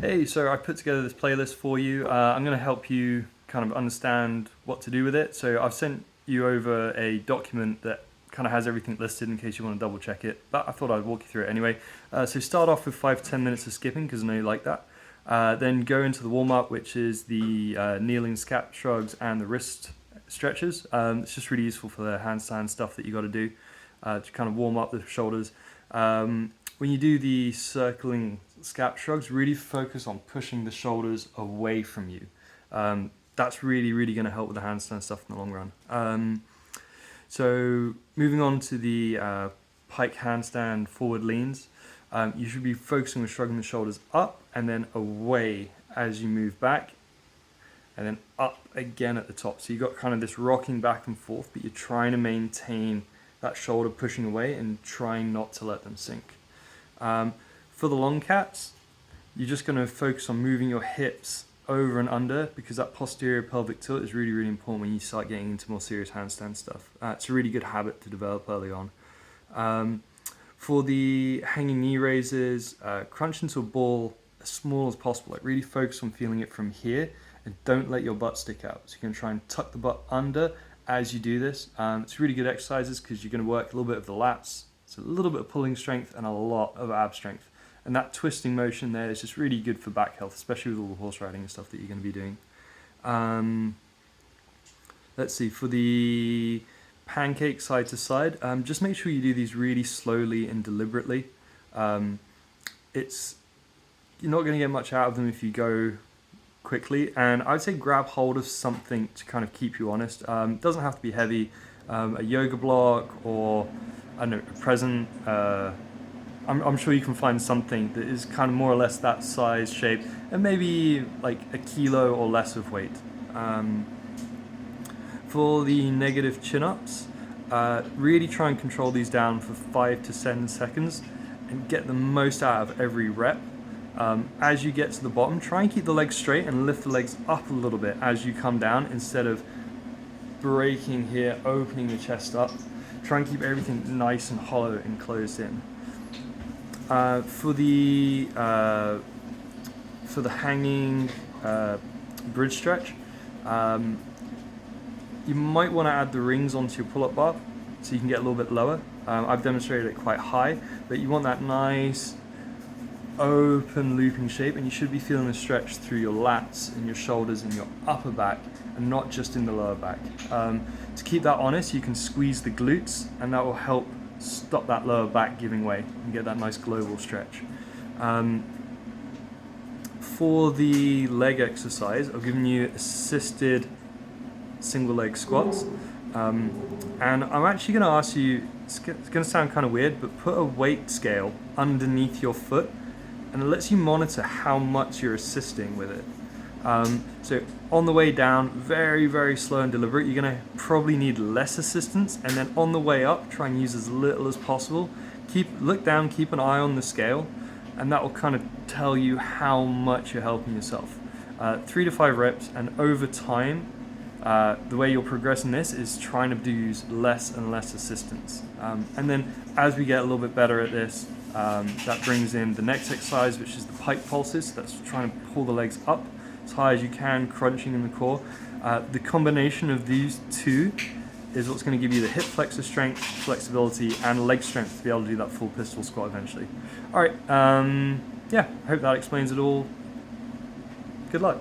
Hey, so I put together this playlist for you. I'm going to help you kind of understand what to do with it. So I've sent you over a document that kind of has everything listed in case you want to double check it. But I thought I'd walk you through it anyway. So start off with 5 to 10 minutes of skipping because I know you like that. Then go into the warm-up, which is the kneeling scap shrugs and the wrist stretches. It's just really useful for the handstand stuff that you got to do to kind of warm up the shoulders. When you do the circling scap shrugs, really focus on pushing the shoulders away from you. That's really going to help with the handstand stuff in the long run. So moving on to the pike handstand forward leans, you should be focusing on shrugging the shoulders up and then away as you move back, and then up again at the top. So you've got kind of this rocking back and forth, but you're trying to maintain that shoulder pushing away and trying not to let them sink. For the long cats, you're just going to focus on moving your hips over and under, because that posterior pelvic tilt is really important when you start getting into more serious handstand stuff. It's a really good habit to develop early on. For the hanging knee raises, crunch into a ball as small as possible. Like really focus on feeling it from here and don't let your butt stick out. So you're going to try and tuck the butt under as you do this. It's really good exercises because you're going to work a little bit of the lats. It's a little bit of pulling strength and a lot of ab strength. And that twisting motion there is just really good for back health, especially with all the horse riding and stuff that you're going to be doing. Let's see, for the pancake side to side, just make sure you do these really slowly and deliberately. You're not going to get much out of them if you go quickly, and I'd say grab hold of something to kind of keep you honest. It doesn't have to be heavy. A yoga block or I don't know, a present. I'm sure you can find something that is kind of more or less that size, shape, and maybe like a kilo or less of weight. For the negative chin-ups, really try and control these down for 5 to 7 seconds and get the most out of every rep. As you get to the bottom, try and keep the legs straight and lift the legs up a little bit as you come down instead of breaking here, opening the chest up. Try and keep everything nice and hollow and closed in. For the hanging bridge stretch, you might want to add the rings onto your pull-up bar so you can get a little bit lower. I've demonstrated it quite high, but you want that nice open looping shape, and you should be feeling the stretch through your lats and your shoulders and your upper back and not just in the lower back. To keep that honest, you can squeeze the glutes and that will help stop that lower back giving way and get that nice global stretch. For the leg exercise, I've given you assisted single leg squats, and I'm actually going to ask you, it's going to sound kind of weird, but put a weight scale underneath your foot and it lets you monitor how much you're assisting with it. So on the way down, very slow and deliberate, you're going to probably need less assistance, and then on the way up, try and use as little as possible. Look down, keep an eye on the scale, and that will kind of tell you how much you're helping yourself. 3 to 5 reps, and over time, the way you'll progress in this is trying to use less and less assistance. And then as we get a little bit better at this, that brings in the next exercise, which is the pike pulses. That's trying to pull the legs up as high as you can, crunching in the core. The combination of these two is what's going to give you the hip flexor strength, flexibility, and leg strength to be able to do that full pistol squat eventually. All right, yeah, I hope that explains it all. Good luck.